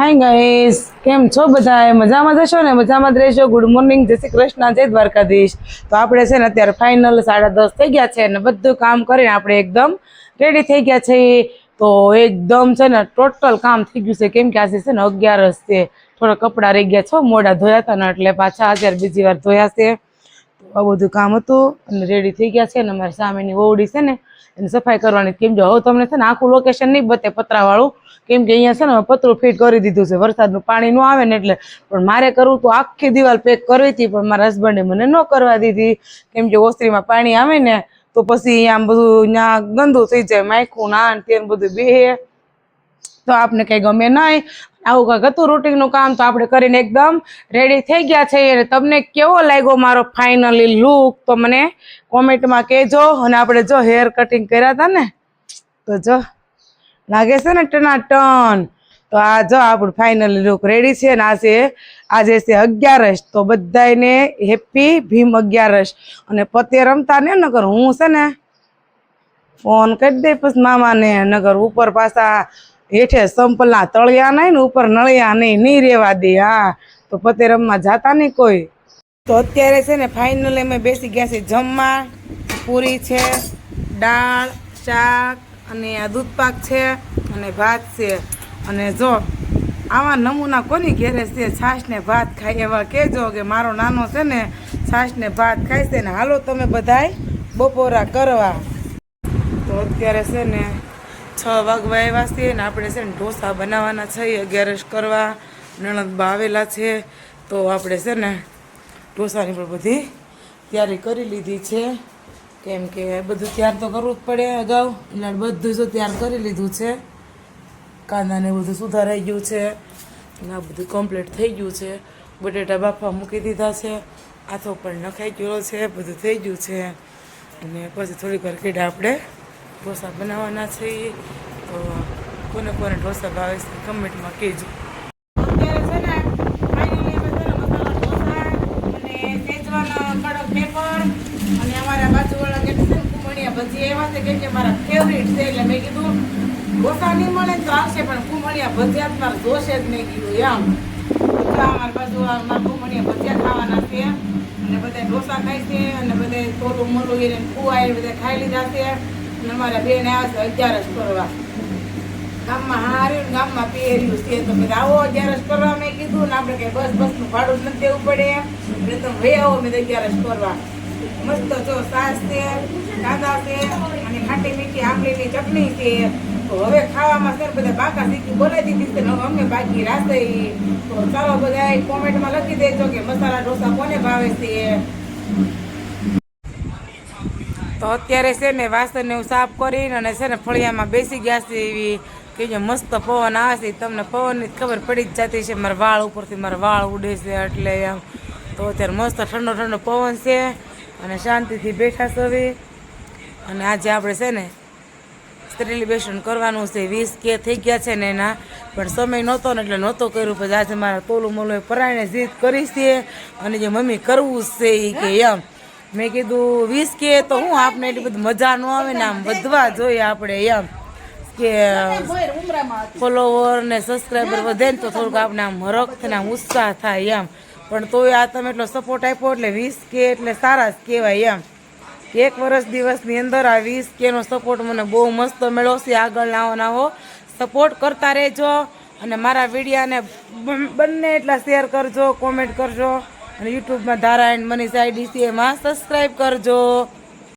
Hi guys, કેમ છો બધા? મજામાં જશો ને? મજામાં જ રહેશો. ગુડ મોર્નિંગ, જય શ્રી કૃષ્ણ, જય દ્વારકાધીશ. તો આપણે છે ને અત્યારે ફાઇનલ 10:30 થઈ ગયા છે અને બધું કામ કરીને આપણે એકદમ રેડી થઈ ગયા છે. તો એકદમ છે ને ટોટલ કામ થઈ ગયું છે, કેમ કે આજે છે ને 11 છે. થોડા કપડાં રહી ગયા છો, મોડા ધોયા હતા ને એટલે પાછા અત્યારે બીજી વાર ધોયા છે. તો આ બધું કામ હતું અને રેડી થઈ ગયા છે. અને અમારી સામેની ઓવડી છે ને એની સફાઈ કરવાની. કેમ જો હવે તમને છે ને આખું લોકેશન નહીં બતે પતરાવાળું, કેમ કે અહીંયા છે ને પતરું ફિટ કરી દીધું છે. વરસાદનું પાણી ન આવે ને એટલે. પણ મારે કરવું તો આખી દિવાલ પેક કરવી હતી, પણ મારા હસબન્ડે મને ન કરવા દીધી, કેમ કે ઓસ્ત્રીમાં પાણી આવે ને તો પછી આમ બધું ત્યાં ગંદુ થઈ જાય, માયખું ના ને તે બધું બેહે તો આપણે કઈ ગમે નહીં. આવું કંઈક હતું રૂટીનનું કામ. તો આપણે કરીને એકદમ રેડી થઈ ગયા છે. અને તમને કેવો લાગ્યો મારો ફાઇનલી લુક તો મને કોમેન્ટમાં કહેજો. અને આપણે જો હેર કટિંગ કર્યા હતા ને તો જો લાગે છે ને ટનાટન. તો આ જો આપણું ફાઇનલી લુક રેડી છે. ને આજે છે 11. તો બધાને હેપી ભીમ 11. અને પતે રમતા ને નગર હું છે ને ફોન કરી દે પછી મામાને, નગર ઉપર પાછા હેઠે સંપલના તળિયા નહીં ને ઉપર નળિયા નહીં રેવા દે. હા, તો પતે રમવા જાતા નહીં કોઈ. તો અત્યારે છે ને ફાઇનલી અમે બેસી ગયા છે જમવા. પૂરી છે, દાળ, શાક અને આ દૂધપાક છે અને ભાત છે. અને જો આવા નમૂના કોની ઘેરે છે છાશ ને ભાત ખાય એવા કહેજો કે મારો નાનો છે ને છાશ ને ભાત ખાય છે. ને હાલો તમે બધાય બપોરા કરવા. તો અત્યારે છે ને 6 વાગવા આવ્યા છે ને આપણે છે ને ઢોસા બનાવવાના છે 11 કરવા. નણંદબા આવેલા છે તો આપણે છે ને ઢોસાની પણ બધી તૈયારી કરી લીધી છે, કેમ કે બધું તૈયાર તો કરવું જ પડે અગાઉ. એટલે બધું જો તૈયાર કરી લીધું છે. કાંદાને બધું સુધારાઈ ગયું છે અને આ બધું કમ્પ્લીટ થઈ ગયું છે. બટેટા બાફવા મૂકી દીધા છે, આથો પણ નખાઈ ગયો છે, બધું થઈ ગયું છે. અને પછી થોડીક વાર કેડા આપણે ઢોસા બનાવવાના છે. તો કોને કોને ઢોસા ભાવે છે કમેન્ટમાં કહેજો. અત્યારે છે ને ફાઇનલી અમે છે ને મસાલા ઢોસા અને સેજવાન કડક પેપર અને અમારા બાજુવાળા કે છે કુમળિયા ભજી એવા છે, કેમ કે મારા ફેવરિટ છે. એટલે મેં કીધું ઢોસા નહીં મળે તો આવશે પણ કુમળિયા ભજીયા મારે જોશે જ નહીં કીધું એમ. અમારા બાજુ મારા કુમળિયા ભજીયા ખાવાના છે અને બધા ઢોસા ખાય છે અને બધા થોડું મોટું એને ખુવાય બધા ખાઈ લીધા છે. અને અમારા બેન આવશે 11 કરવા. ગામમાં હાર્યું ગામમાં પહેર્યું છે તો પછી આવો 11 કરવા મેં કીધું ને આપણે કઈ બસનું ભાડું નથી દેવું પડે એટલે તમે ભાઈ આવો મેં 11 કરવા. મસ્ત જો સાસ છે, કાંદા છે અને ખાટી મીઠી આંબલીની ચટણી છે. તો હવે ખાવામાં છે બધા બાકા સીકી બોલાવી દીધી છે ને હવે અમે બાકી રાસઈ. તો ચાલો બધા કોમેન્ટમાં લખી દેજો કે મસાલા ઢોસા કોને ભાવે છે. તો અત્યારે છે ને વાસણને હું સાફ કરીને અને છે ને ફળિયામાં બેસી ગયા છે. એવી કે જે મસ્ત પવન આવે છે, તમને પવનની ખબર પડી જ જતી છે. મારા વાળ ઉપરથી મારા વાળ ઉડે છે એટલે એમ. તો અત્યારે મસ્ત ઠંડો ઠંડો પવન છે અને શાંતિથી બેઠા છે. અને આજે આપણે છે ને સેલિબ્રેશન કરવાનું છે. 20K થઈ ગયા છે ને એના, પણ સમય નહોતો ને એટલે નહોતો કર્યું. પછી આજે મારા તોલું મોલું પરાયણે જીદ કરી છે અને જે મમ્મી કરવું જ છે એ કે એમ. મેં કીધું 20K તો હું આપણે એટલી બધી મજા ન આવે ને, આમ વધવા જોઈએ આપણે એમ કે ફોલોવર ને સબસ્ક્રાઈબર વધે ને તો થોડુંક આપણે આમ હરખ થઈને આમ ઉત્સાહ થાય એમ. પણ તોય આ તમે એટલો સપોર્ટ આપ્યો એટલે 20K એટલે સારા જ કહેવાય એમ. 1 વર્ષ દિવસની અંદર આ 20Kનો સપોર્ટ મને બહુ મસ્ત મળ્યો છે. આગળ આવો સપોર્ટ કરતા રહેજો અને મારા વિડીયાને બંને એટલા શેર કરજો, કોમેન્ટ કરજો અને યુટ્યુબમાં ધારા એન્ડ મનીષ આઈડી છે એમાં સબસ્ક્રાઈબ કરજો.